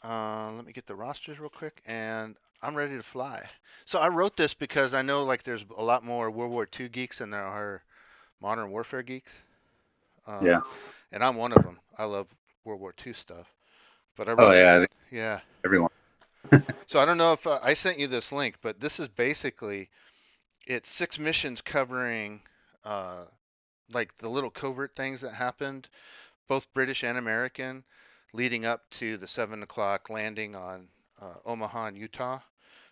Let me get the rosters real quick, and I'm ready to fly. So I wrote this because I know like there's a lot more World War II geeks than there are Modern Warfare geeks, um, Yeah. and I'm one of them. I love World War II stuff, but I Oh wrote, yeah, I think yeah. everyone. So I don't know if I sent you this link, but this is basically it's 6 missions covering uh, like the little covert things that happened, both British and American, leading up to the 7 o'clock landing on Omaha, in Utah.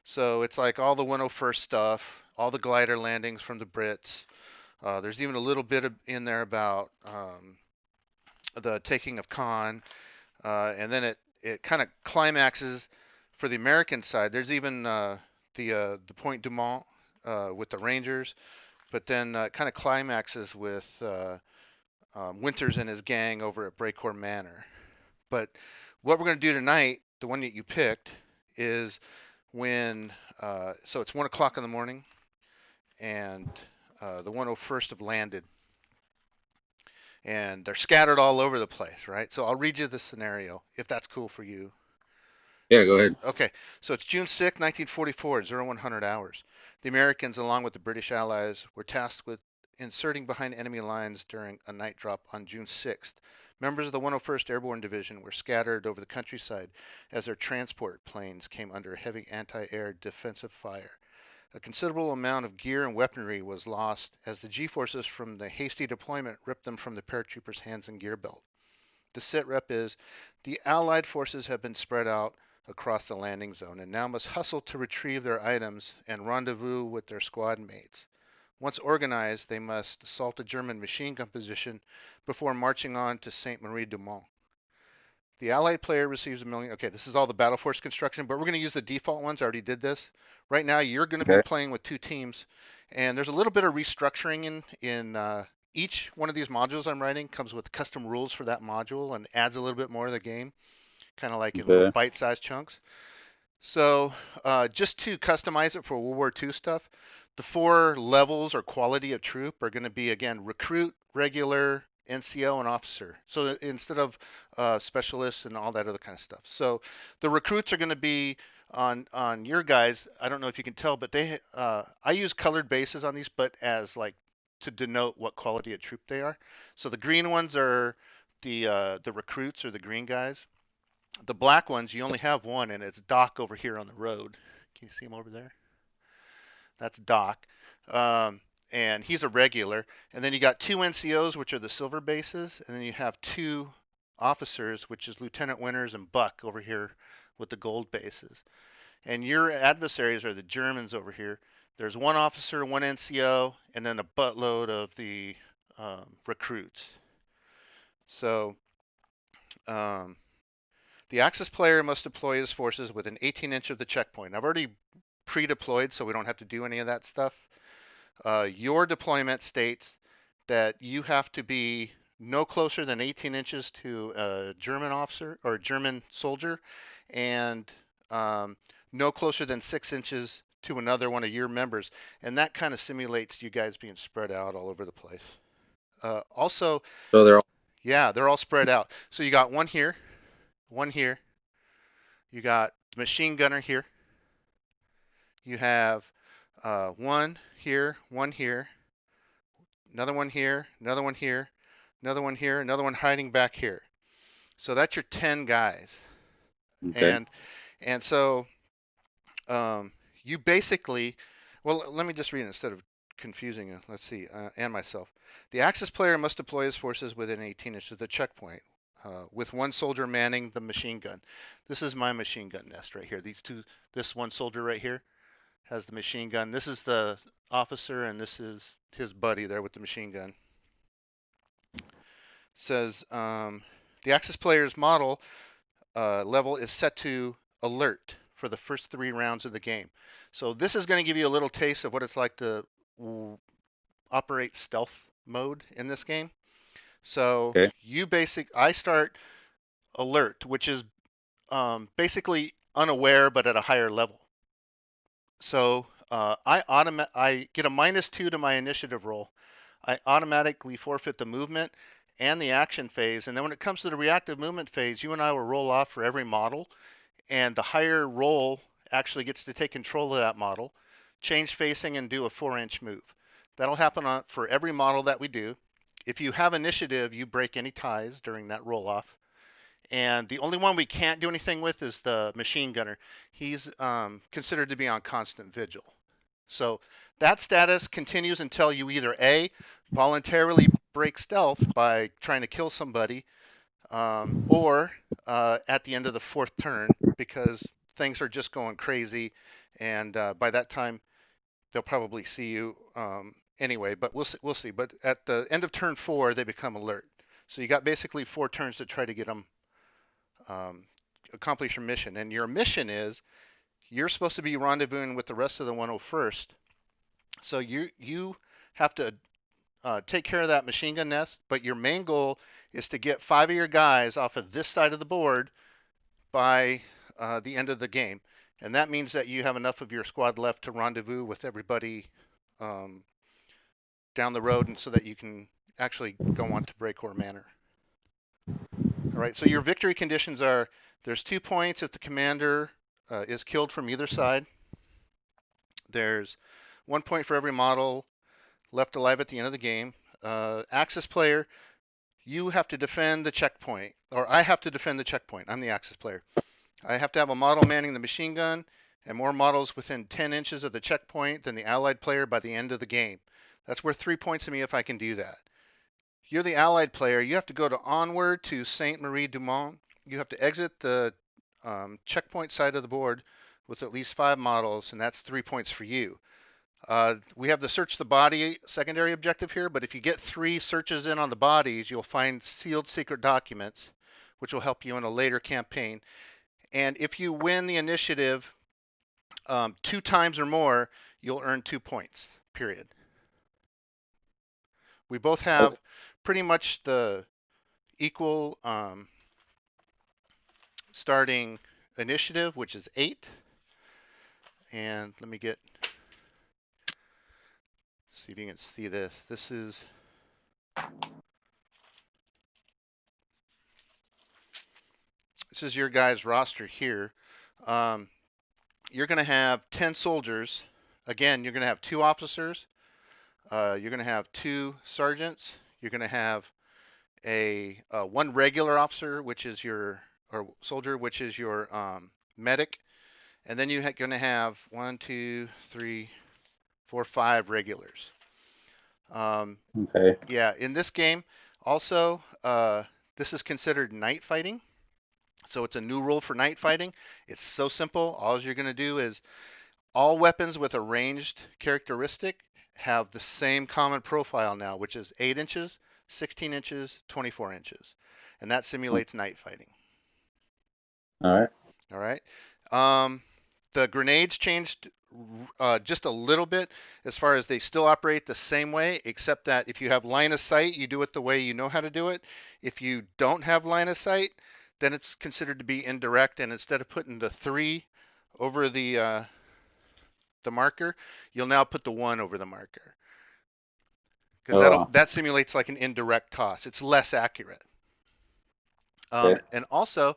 So it's like all the 101st stuff, all the glider landings from the Brits. There's even a little bit in there about the taking of Caen, and then it kind of climaxes for the American side. There's even the Point du Mont with the Rangers, but then it kind of climaxes with Winters and his gang over at Breakcore Manor. But what we're going to do tonight, the one that you picked, is when so it's 1 o'clock in the morning, and the 101st have landed, and they're scattered all over the place, right? So I'll read you the scenario if that's cool for you. Yeah, go ahead. Okay, so it's June 6, 1944, 0100 hours. The Americans, along with the British Allies, were tasked with inserting behind enemy lines during a night drop on June 6th. Members of the 101st Airborne Division were scattered over the countryside as their transport planes came under heavy anti-air defensive fire. A considerable amount of gear and weaponry was lost as the G-forces from the hasty deployment ripped them from the paratroopers' hands and gear belt. The sit rep is the Allied forces have been spread out across the landing zone and now must hustle to retrieve their items and rendezvous with their squad mates. Once organized, they must assault a German machine gun position before marching on to Saint Marie du Mont. The Allied player receives a million. Okay, this is all the battle force construction, but we're going to use the default ones. I already did this. Right now, you're going to be Okay. playing with 2 teams, and there's a little bit of restructuring in each one of these modules I'm writing comes with custom rules for that module and adds a little bit more of the game, kind of like in little Okay. bite-sized chunks. So just to customize it for World War II stuff, the 4 levels or quality of troop are going to be again recruit, regular, NCO, and officer. So instead of specialists and all that other kind of stuff. So the recruits are going to be on your guys. I don't know if you can tell, but I use colored bases on these, but as like to denote what quality of troop they are. So the green ones are the recruits or the green guys. The black ones, you only have one, and it's Doc over here on the road. Can you see him over there? That's Doc. Um, and he's a regular. And then you got 2 NCOs, which are the silver bases, and then you have 2 officers, which is Lieutenant Winters and Buck over here with the gold bases. And your adversaries are the Germans over here. There's 1 officer, 1 NCO, and then a buttload of the recruits. So um, the Axis player must deploy his forces within 18 inches of the checkpoint. I've already pre-deployed, so we don't have to do any of that stuff. Your deployment states that you have to be no closer than 18 inches to a German officer or German soldier, and no closer than 6 inches to another one of your members. And that kind of simulates you guys being spread out all over the place. Also, So they're all yeah, they're all spread out. So you got one here, you got the machine gunner here, you have one here, another one here, another one here, another one here, another one hiding back here. So that's your 10 guys. okay. And and so um, you basically, well, let me just read it instead of confusing you. Let's see, and myself. The Axis player must deploy his forces within 18 inches of the checkpoint, with 1 soldier manning the machine gun. This is my machine gun nest right here. This 1 soldier right here has the machine gun. This is the officer, and this is his buddy there with the machine gun. It says the Axis player's model level is set to alert for the first 3 rounds of the game. So this is going to give you a little taste of what it's like to operate stealth mode in this game. So Okay. I start alert, which is basically unaware but at a higher level. So I get a -2 to my initiative roll. I automatically forfeit the movement and the action phase. And then when it comes to the reactive movement phase, you and I will roll off for every model. and the higher roll actually gets to take control of that model, change facing, and do a 4-inch move. That'll happen for every model that we do. If you have initiative, you break any ties during that roll off. And the only one we can't do anything with is the machine gunner. He's considered to be on constant vigil. So that status continues until you either A, voluntarily break stealth by trying to kill somebody, or at the end of the 4th turn because things are just going crazy, and by that time they'll probably see you anyway. But we'll see, we'll see. But at the end of turn 4, they become alert. So you got basically 4 turns to try to get them accomplish your mission. And your mission is you're supposed to be rendezvousing with the rest of the 101st. So you have to take care of that machine gun nest, but your main goal is to get 5 of your guys off of this side of the board by the end of the game. And that means that you have enough of your squad left to rendezvous with everybody down the road, and so that you can actually go on to Breakcore Manor. All right, so your victory conditions are there's 2 points if the commander is killed from either side. There's 1 point for every model left alive at the end of the game. Axis player, you have to defend the checkpoint, or I have to defend the checkpoint. I'm the Axis player. I have to have a model manning the machine gun and more models within 10 inches of the checkpoint than the allied player by the end of the game. That's worth 3 points to me if I can do that. You're the allied player. You have to go to onward to Saint Marie du Mont. You have to exit the checkpoint side of the board with at least 5 models, and that's 3 points for you. We have the search the body secondary objective here, but if you get 3 searches in on the bodies, you'll find sealed secret documents, which will help you in a later campaign. And if you win the initiative 2 times or more, you'll earn 2 points, period. We both have pretty much the equal starting initiative, which is 8. And let me see if you can see this. This is your guys' roster here. You're going to have 10 soldiers. Again, you're going to have 2 officers. You're going to have 2 sergeants. You're going to have a 1 regular officer, which is your or soldier, which is your medic, and then you're going to have 1, 2, 3, 4, 5 regulars. Okay. Yeah, in this game, also, this is considered night fighting. So it's a new rule for night fighting. It's so simple. All you're going to do is all weapons with a ranged characteristic have the same common profile now, which is 8 inches, 16 inches, 24 inches. And that simulates night fighting. All right. All right. The grenades changed just a little bit as far as they still operate the same way, except that if you have line of sight, you do it the way you know how to do it. If you don't have line of sight, then it's considered to be indirect, and instead of putting the 3 over the marker, you'll now put the 1 over the marker, because that simulates like an indirect toss. It's less accurate. Okay. And also,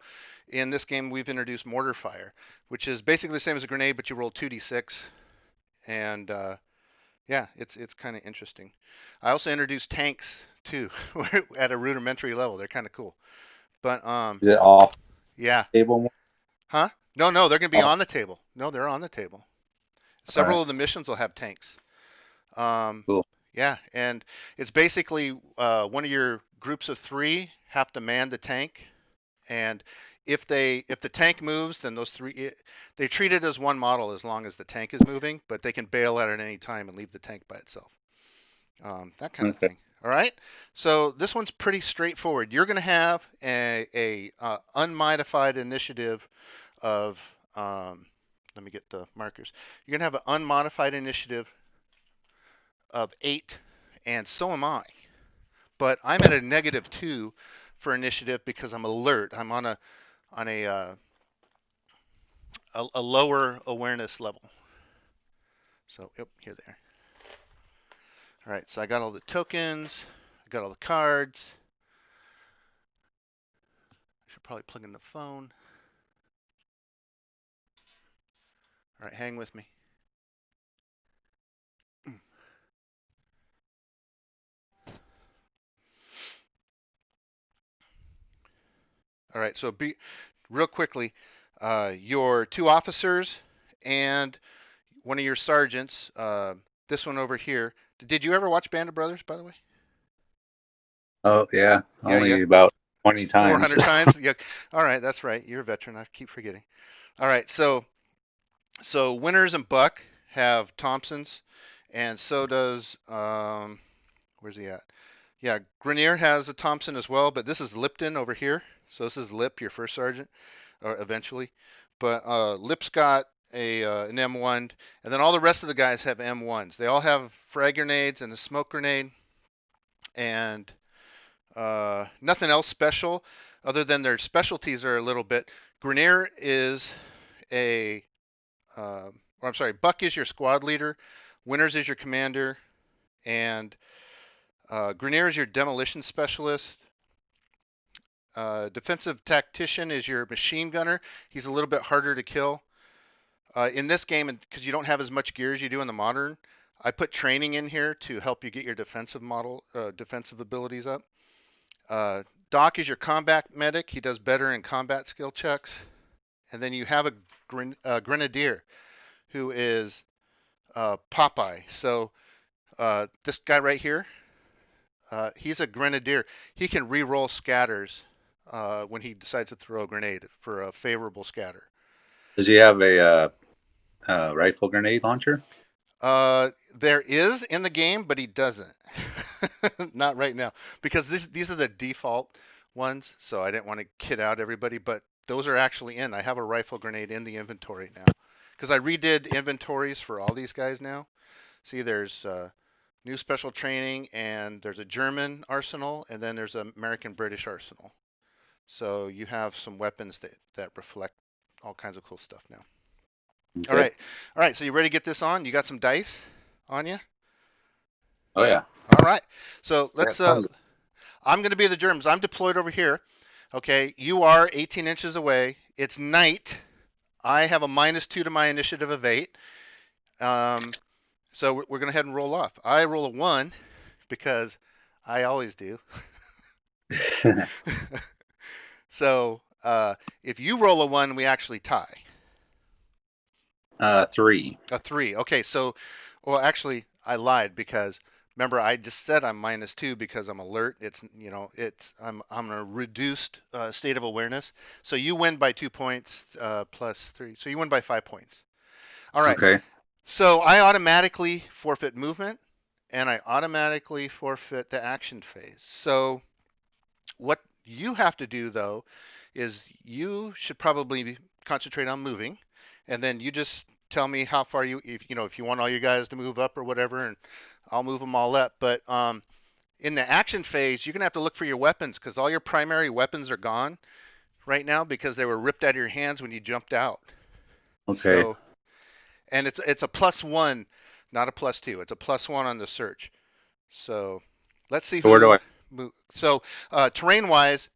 in this game, we've introduced Mortar Fire, which is basically the same as a grenade, but you roll 2d6, and yeah, it's kind of interesting. I also introduced tanks too at a rudimentary level. They're kind of cool. But is it off yeah. table? Huh? No, they're going to be Off. on the table. No, they're on the table. All Several right. of the missions will have tanks. Cool. Yeah, and it's basically one of your groups of 3 have to man the tank, and if the tank moves, then those 3 they treat it as 1 model as long as the tank is moving, but they can bail out at any time and leave the tank by itself. That kind of thing. All right. So this one's pretty straightforward. You're going to have a unmodified initiative of let me get the markers. You're going to have an unmodified initiative of 8, and so am I. But I'm at a -2 for initiative because I'm alert. I'm on a lower awareness level. So, yep, here they are. All right, so I got all the tokens. I got all the cards. I should probably plug in the phone. All right, hang with me. All right, so real quickly, your 2 officers and one of your sergeants, this one over here. Did you ever watch Band of Brothers, by the way? Oh yeah, Yeah, yeah. only about 20 times. 400 times? Yeah. All right, that's right. You're a veteran. I keep forgetting. All right, so Winters and Buck have Thompsons, and so does where's he at? Yeah, Grenier has a Thompson as well, but this is Lipton over here. So this is Lip, your first sergeant, or eventually. But Lip's got an M1, and then all the rest of the guys have M1s. They all have frag grenades and a smoke grenade, and nothing else special other than their specialties are a little bit. Grenier is a, or I'm sorry, Buck is your squad leader, Winters is your commander, and Grenier is your demolition specialist. Defensive tactician is your machine gunner. He's a little bit harder to kill. In this game, because you don't have as much gear as you do in the modern, I put training in here to help you get your defensive abilities up. Doc is your combat medic. He does better in combat skill checks. And then you have a grenadier who is Popeye. So this guy right here, he's a grenadier. He can re-roll scatters when he decides to throw a grenade for a favorable scatter. Does he have a rifle grenade launcher? There is in the game, but he doesn't. Not right now, because these are the default ones. So I didn't want to kid out everybody, but those are actually in. I have a rifle grenade in the inventory now, because I redid inventories for all these guys now. See, there's new special training, and there's a German arsenal, and then there's an American British arsenal. So you have some weapons that reflect all kinds of cool stuff now. Okay. All right. So you ready to get this on? You got some dice on you? Oh yeah. All right. So let's. Yeah, I'm going to be the Germans. I'm deployed over here. Okay. You are 18 inches away. It's night. I have a -2 to my initiative of 8. So we're going to head and roll off. I roll a 1 because I always do. So if you roll a 1, we actually tie. 3. A 3. Okay. So, well, actually, I lied because remember I just said I'm -2 because I'm alert. I'm in a reduced state of awareness. So you win by 2 points plus 3. So you win by 5 points. All right. Okay. So I automatically forfeit movement, and I automatically forfeit the action phase. So what you have to do though is you should probably concentrate on moving, and then you just tell me how far if you want all you guys to move up or whatever, and I'll move them all up. But in the action phase, you're gonna have to look for your weapons because all your primary weapons are gone right now because they were ripped out of your hands when you jumped out. Okay. So, and it's a +1, not a +2. It's a +1 on the search. So let's see So where do who I? move. So terrain wise,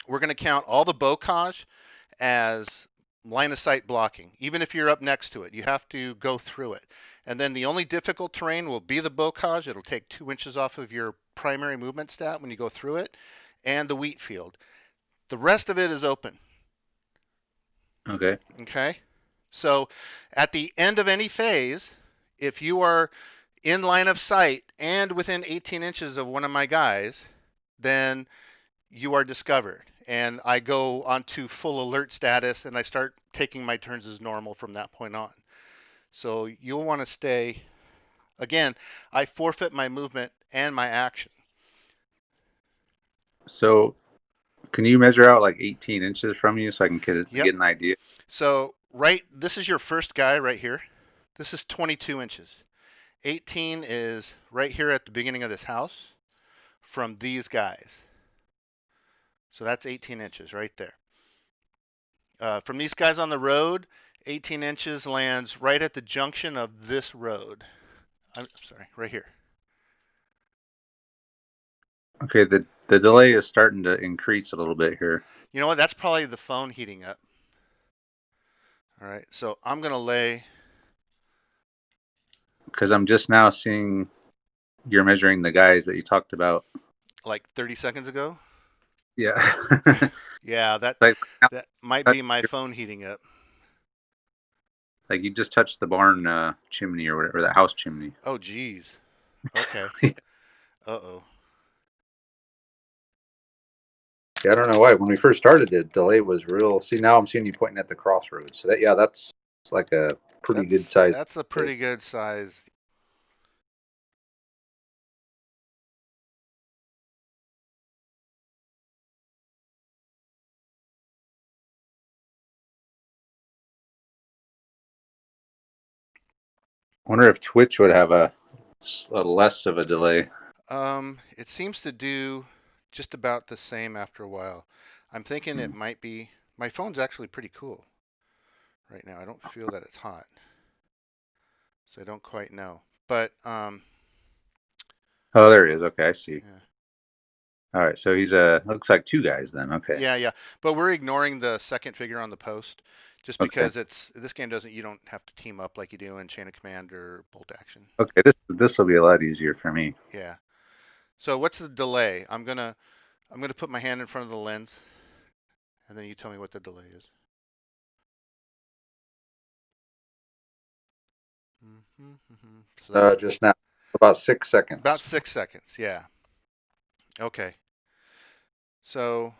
we're going to count all the bocage as line of sight blocking. Even if you're up next to it, you have to go through it. And then the only difficult terrain will be the bocage. It'll take 2 inches off of your primary movement stat when you go through it, and the wheat field. The rest of it is open. Okay. Okay? So at the end of any phase, if you are in line of sight and within 18 inches of one of my guys, then you are discovered. And I go onto full alert status and I start taking my turns as normal from that point on. So you'll want to stay. Again, I forfeit my movement and my action. So can you measure out like 18 inches from you so I can Yep. get an idea? So this is your first guy right here. This is 22 inches. 18 is right here at the beginning of this house from these guys. So that's 18 inches right there. From these guys on the road, 18 inches lands right at the junction of this road. I'm sorry, right here. Okay, the delay is starting to increase a little bit here. You know what? That's probably the phone heating up. All right, so I'm gonna lay Because I'm just now seeing you're measuring the guys that you talked about. like 30 seconds ago. Yeah. Yeah, like that might be my phone heating up. like you just touched the barn chimney or whatever, the house chimney. Oh, geez. Okay. Uh-oh. Yeah, I don't know why. When we first started, the delay was real. See, now I'm seeing you pointing at the crossroads. So that, yeah, that's like a pretty good size That's a delay. pretty good size. I wonder if Twitch would have a less of a delay. It seems to do just about the same after a while. I'm thinking Hmm. it might be my phone's actually pretty cool right now. I don't feel that it's hot, so I don't quite know. But Oh, there it is. Okay, I see. yeah. All right, so he's looks like two guys then. Okay, Yeah. But we're ignoring the second figure on the post just okay, because this game doesn't you don't have to team up like you do in Chain of Command or Bolt Action. okay. This will be a lot easier for me. Yeah. So what's the delay? I'm gonna put my hand in front of the lens and then you tell me what the delay is. So that's Just now, about 6 seconds. about 6 seconds. Yeah. Okay. So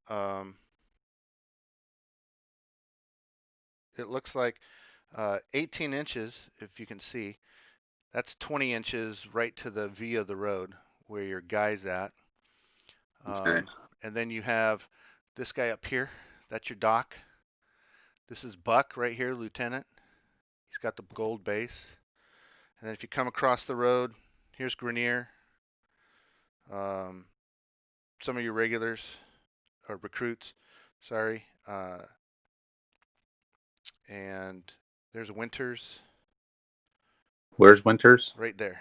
um, it looks like 18 inches, if you can see. That's 20 inches right to the V of the road where your guy's at. Okay. And then you have this guy up here. That's your dock. This is Buck right here, Lieutenant. He's got the gold base. And then if you come across the road, here's Grenier. Um, some of your regulars or recruits, sorry. And there's Winters Where's Winters? right there.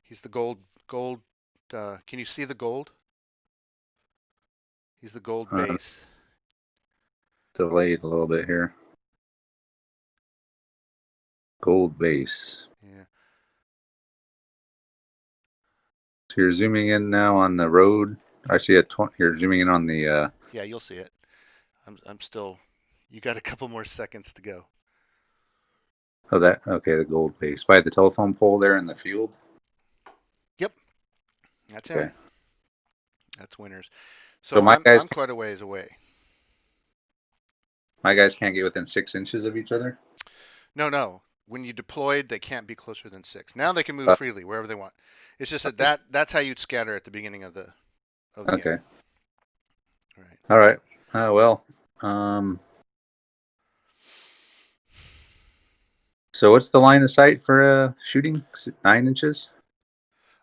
He's the gold. Can you see the gold? He's the gold Uh, base. Delayed a little bit here. Gold base. Yeah. So you're zooming in now on the road. I see a 20. You're zooming in on the. Yeah, you'll see it. I'm still. You got a couple more seconds to go. Oh, that. Okay, the gold base by the telephone pole there in the field. Yep, that's him. Okay. That's Winters. So So I'm quite a ways away. my guys can't get within 6 inches of each other. No. When you deployed, they can't be closer than 6. Now they can move Uh, freely wherever they want. It's just that, okay. that's how you'd scatter at the beginning of the game. Okay. All right. All right. Well. Um. So what's the line of sight for shooting? Is it 9 inches?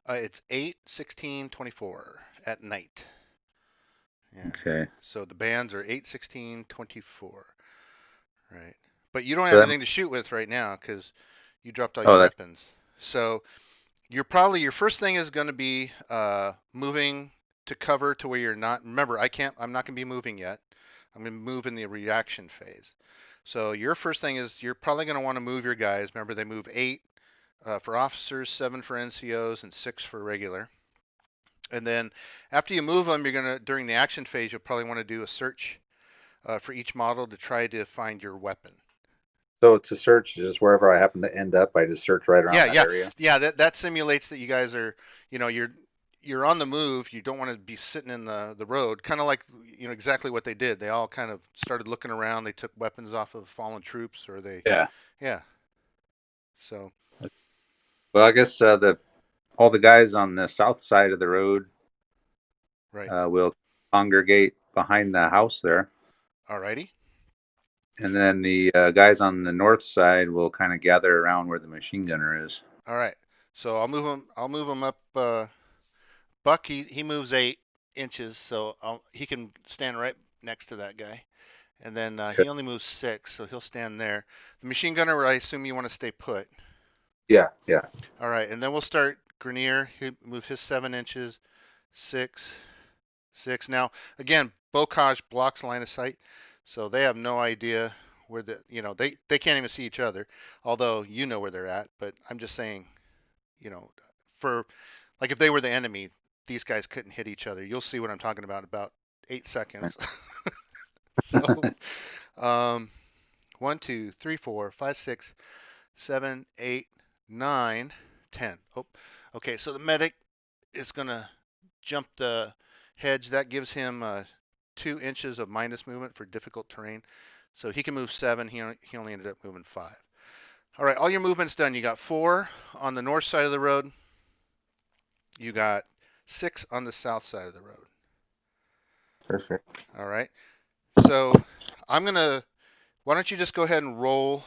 It's 8, 16, 24 at night. Yeah. Okay. So the bands are 8, 16, 24. Right. But you don't So have that. anything to shoot with right now because you dropped all your Oh, that's weapons. So your first thing is going to be moving to cover to where you're not. Remember, I'm not going to be moving yet. I'm going to move in the reaction phase. So your first thing is you're probably going to want to move your guys. Remember, they move 8 for officers, 7 for NCOs, and 6 for regular. And then after you move them, you're going to during the action phase, you'll probably want to do a search for each model to try to find your weapon. so to search just wherever I happen to end up. I just search right around Yeah, that yeah, area. yeah. That simulates that you guys are, you're on the move. You don't want to be sitting in the road. Kind of like exactly what they did. They all kind of started looking around. They took weapons off of fallen troops, or Yeah. yeah. So Well, I guess the all the guys on the south side of the road right. will congregate behind the house there, Alrighty. and then the guys on the north side will kind of gather around where the machine gunner is. All right. So I'll move him. I'll move him up. Buck, he moves 8 inches, so he can stand right next to that guy. And then Okay. he only moves 6, so he'll stand there. The machine gunner, I assume you want to stay put. Yeah, yeah. All right, and then we'll start Grenier. He move his 7 inches, 6, 6. Now again, Bocage blocks line of sight, so they have no idea where they can't even see each other, although you know where they're at. But I'm just saying, you know, for like if they were the enemy, these guys couldn't hit each other. You'll see what I'm talking about 8 seconds. So, um, 1, 2, 3, 4, 5, 6, 7, 8, 9, 10. Oh, okay. So the medic is gonna jump the hedge. That gives him 2 inches of minus movement for difficult terrain. So he can move 7. He only ended up moving 5. All right, all your movement's done. You got 4 on the north side of the road. You got 6 on the south side of the road. Perfect. All right. So I'm gonna. Why don't you just go ahead and roll?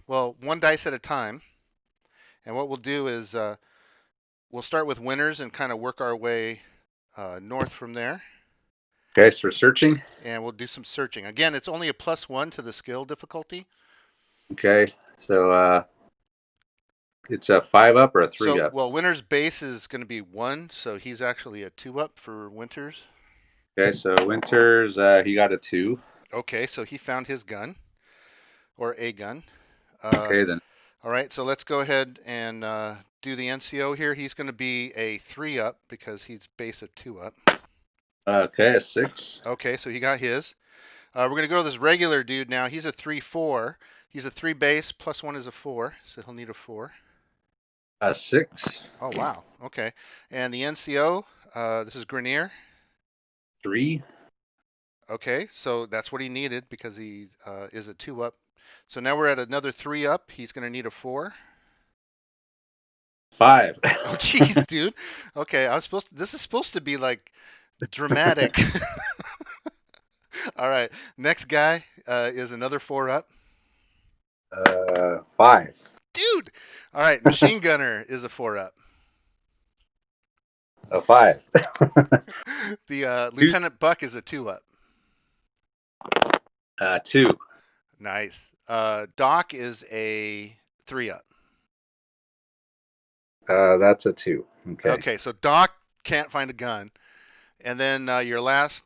Well, one dice at a time. And what we'll do is we'll start with winners and kind of work our way north from there. Okay, so we're searching. And we'll do some searching. Again, it's only a +1 to the skill difficulty. Okay, so it's a 5 up or a 3 So, up. well, Winter's base is going to be 1, so he's actually a 2 up for Winters. Okay, so Winters, he got a 2. Okay, so he found his gun or a gun. Okay, then. All right, so let's go ahead and do the NCO here. He's going to be a 3 up because he's base of 2 up. Okay, a 6. Okay, so he got his. We're going to go to this regular dude now. He's a 3-4. He's a 3 base, +1 is a 4, so he'll need a 4. A 6. Oh, wow. Okay. And the NCO, this is Grenier. 3. Okay, so that's what he needed because he is a 2 up. So now we're at another 3 up. He's going to need a 4. 5. Oh, jeez, dude. Okay, this is supposed to be like dramatic. All right, next guy is another 4 up. 5. Dude. All right, machine gunner is a 4 up. A 5. The 2. Lieutenant Buck is a 2 up. 2. Nice. Doc is a 3 up. That's a 2. Okay. Okay, so Doc can't find a gun. And then your last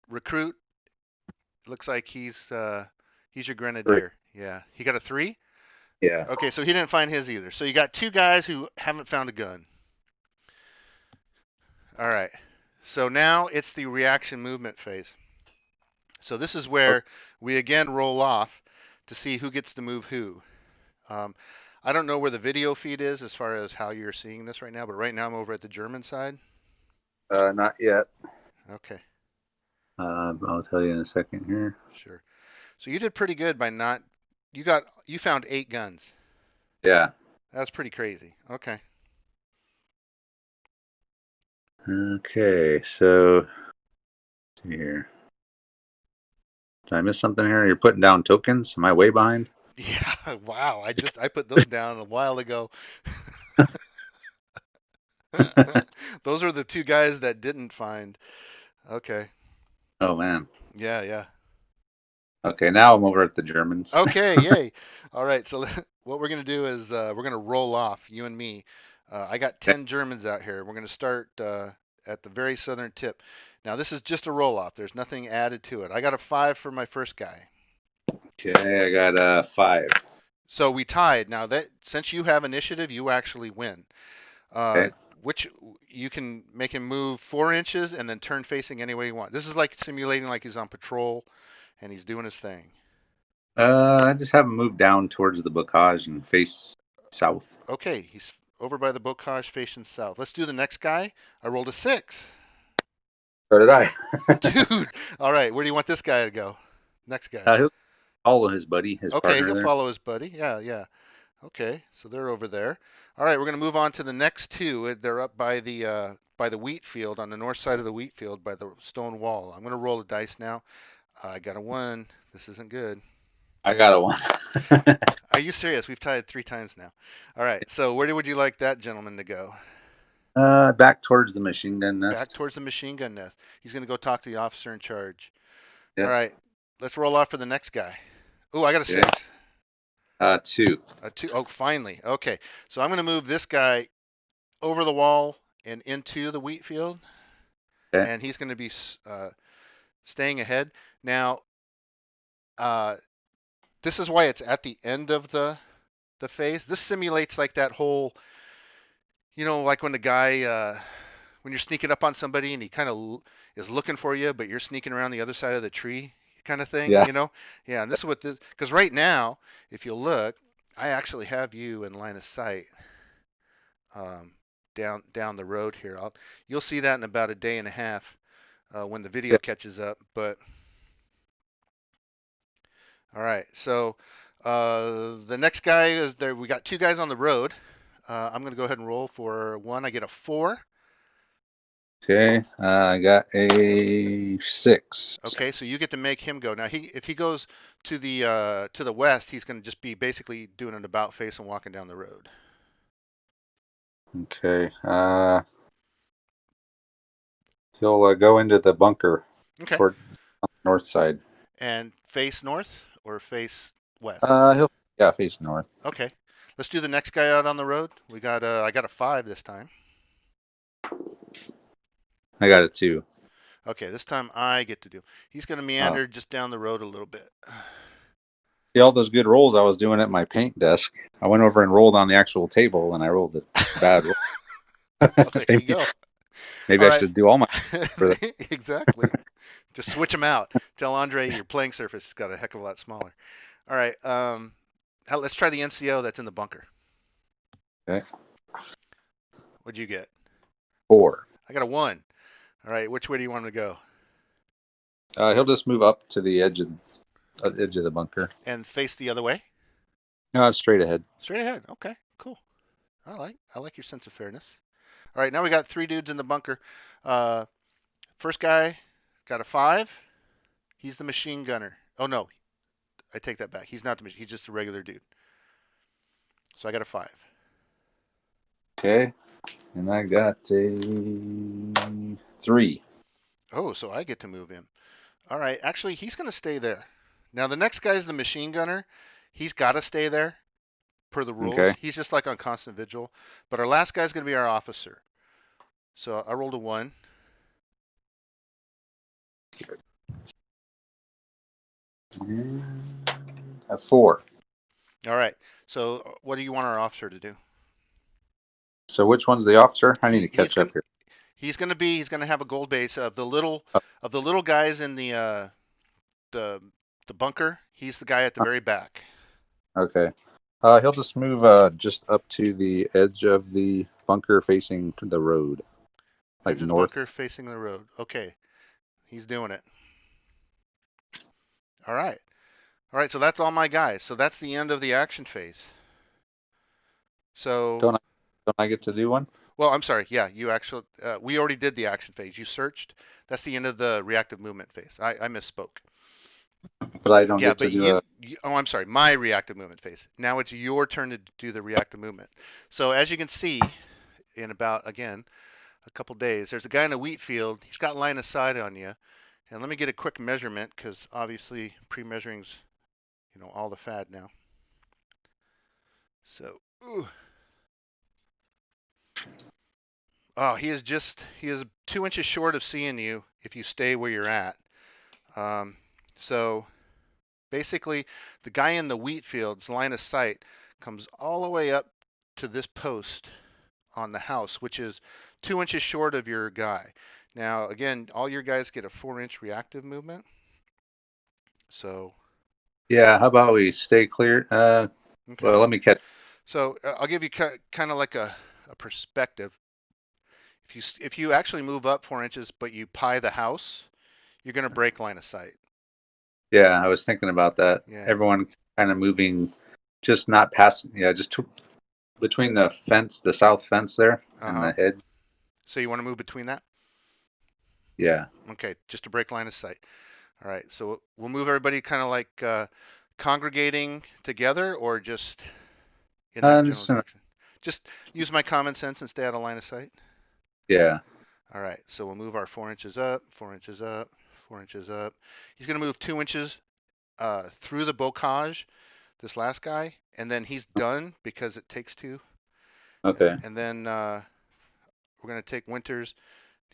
recruit looks like he's your 3. grenadier. Yeah, he got a 3. Yeah. Okay, so he didn't find his either. So you got 2 guys who haven't found a gun. All right. So now it's the reaction movement phase. So this is Okay. where we again roll off to see who gets to move who. Um, I don't know where the video feed is as far as how you're seeing this right now, but right now I'm over at the German side. Not yet. Okay, I'll tell you in a second here. sure. So you did pretty good by not. You found 8 guns. Yeah. That's pretty crazy. Okay. Okay, so let's see here. Did I miss something here? You're putting down tokens? Am I way behind? Yeah. Wow. I put those down a while ago. Those are the 2 guys that didn't find. Okay. Oh man. Yeah. Yeah. Okay, now I'm over at the Germans. Okay. Yay. All right. So what we're gonna do is we're gonna roll off you and me. I got 10 Germans out here. We're gonna start at the very southern tip. Now this is just a roll off. There's nothing added to it. I got a 5 for my first guy. Okay, I got a 5. So we tied. Now that since you have initiative, you actually win. Uh, Okay. which you can make him move 4 inches and then turn facing any way you want. This is like simulating like he's on patrol and he's doing his thing. I just have him move down towards the bocage and face south. Okay, he's over by the bocage facing south. Let's do the next guy. I rolled a 6. So did I. Dude, all right, where do you want this guy to go? Next guy. He'll follow his buddy, his Okay, partner he'll there. follow his buddy. Yeah, yeah. Okay, so they're over there. All right, we're gonna move on to the next 2. They're up by the wheat field on the north side of the wheat field by the stone wall. I'm gonna roll the dice now. I got a 1. This isn't good. I got a 1. Are you serious? We've tied 3 times now. All right, so where would you like that gentleman to go? Back towards the machine gun Back nest. towards the machine gun nest. He's gonna go talk to the officer in charge. All Yep. right, let's roll off for the next guy. Oh, I got a Okay. 6. 2. A 2. Oh, finally. Okay, so I'm gonna move this guy over the wall and into the wheat field, Okay. and he's gonna be staying ahead. Now, uh, this is why it's at the end of the phase. This simulates like that whole, like when the guy when you're sneaking up on somebody and he kind of is looking for you, but you're sneaking around the other side of the tree kind of thing, Yeah. Yeah, and this is what this, because right now, if you look, I actually have you in line of sight um, down the road here. You'll see that in about a day and a half when the video Okay. catches up. But all right, so the next guy is there. We got two guys on the road. I'm going to go ahead and roll for one. I get a 4. Okay. I got a 6. Okay, so you get to make him go. Now, if he goes to the west, he's going to just be basically doing an about face and walking down the road. Okay. He'll go into the bunker Okay, toward north side. and face north or face west. He'll yeah face north. Okay, let's do the next guy out on the road. I got a 5 this time. I got a 2. Okay, this time I get to do. He's going to Uh, meander just down the road a little bit. See all those good rolls I was doing at my paint desk. I went over and rolled on the actual table, and I rolled a bad roll. Well, there you maybe, go. maybe All I right, should do all my for the exactly. Just switch them out. Tell Andre your playing surface has got a heck of a lot smaller. All right, let's try the NCO that's in the bunker. okay. What'd you get? 4. I got a 1. All right, which way do you want him to go? He'll just move up to the edge of the bunker. And face the other way? No, straight ahead. Straight ahead. Okay, cool. I like your sense of fairness. All right, now we got 3 dudes in the bunker. Uh, First guy got a 5. He's the machine gunner. Oh no, I take that back. He's not the machine. He's just a regular dude. So I got a 5. Okay, and I got a 3. Oh, so I get to move him. All right, actually, he's going to stay there. Now, the next guy's the machine gunner. He's got to stay there per the rules. Okay. He's just like on constant vigil. But our last guy's going to be our officer. So I rolled a 1. And a 4. All right. So what do you want our officer to do? So which one's the officer? I need He, to he's catch going up here. he's going to have a gold base Oh, of the little guys in the the bunker. He's the guy at the very back. okay. He'll just move just up to the edge of the bunker facing the road, like Edge of the bunker north. facing the road. Okay. He's doing it. All right. All right, so that's all my guys. So that's the end of the action phase. So, Don't I, don't I get to do one? well, I'm sorry. Yeah, you actually, we already did the action phase. You searched. That's the end of the reactive movement phase. I misspoke. But I don't Yeah, get but to do a. oh, I'm sorry, my reactive movement phase. Now it's your turn to do the reactive movement. So as you can see, in about, again, a couple days, there's a guy in a wheat field. He's got line of sight on you. And let me get a quick measurement because obviously pre-measuring's, all the fad now. So, ooh. Oh, he is 2 inches short of seeing you if you stay where you're at. Um, so basically, the guy in the wheat field's line of sight comes all the way up to this post on the house, which is 2 inches short of your guy. Now, again, all your guys get a 4-inch reactive movement. So, Yeah. How about we stay clear? okay. Well, let me catch. So I'll give you kind of like a perspective. If you actually move up 4 inches, but you pie the house, you're going to break line of sight. Yeah, I was thinking about that. Yeah. Everyone's kind of moving, just not past. Yeah, between the fence, the south fence there, Uh and huh. the hedge. So you want to move between that? Yeah. Okay, just to break line of sight. All right, so we'll move everybody kind of like congregating together or just in that I'm general just gonna. direction? Just use my common sense and stay out of line of sight. Yeah. All right, so we'll move our 4 inches up, 4 inches up, 4 inches up. He's going to move 2 inches through the bocage, this last guy, and then he's done because it takes two. Okay. And then we're going to take Winters.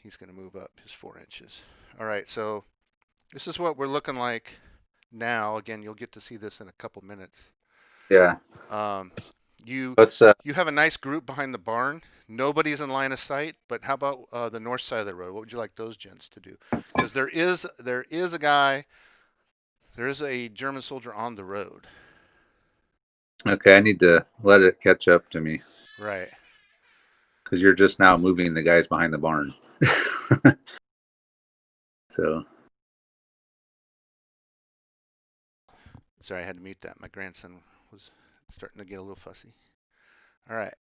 He's going to move up his 4 inches. All right, so this is what we're looking like now. Again, you'll get to see this in a couple minutes. Yeah. Um, you Let's you have a nice group behind the barn. Nobody's in line of sight, but how about the north side of the road? What would you like those gents to do? Because there is a guy, there is a German soldier on the road. okay. I need to let it catch up to me Right. because you're just now moving the guys behind the barn. So Sorry, I had to mute that. My grandson was starting to get a little fussy. All right.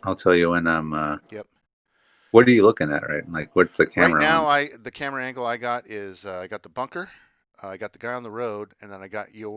I'll tell you when I'm. Yep. What are you looking at, right? Like, what's the Right camera now, on? the camera angle I got is I got the bunker, I got the guy on the road, and then I got your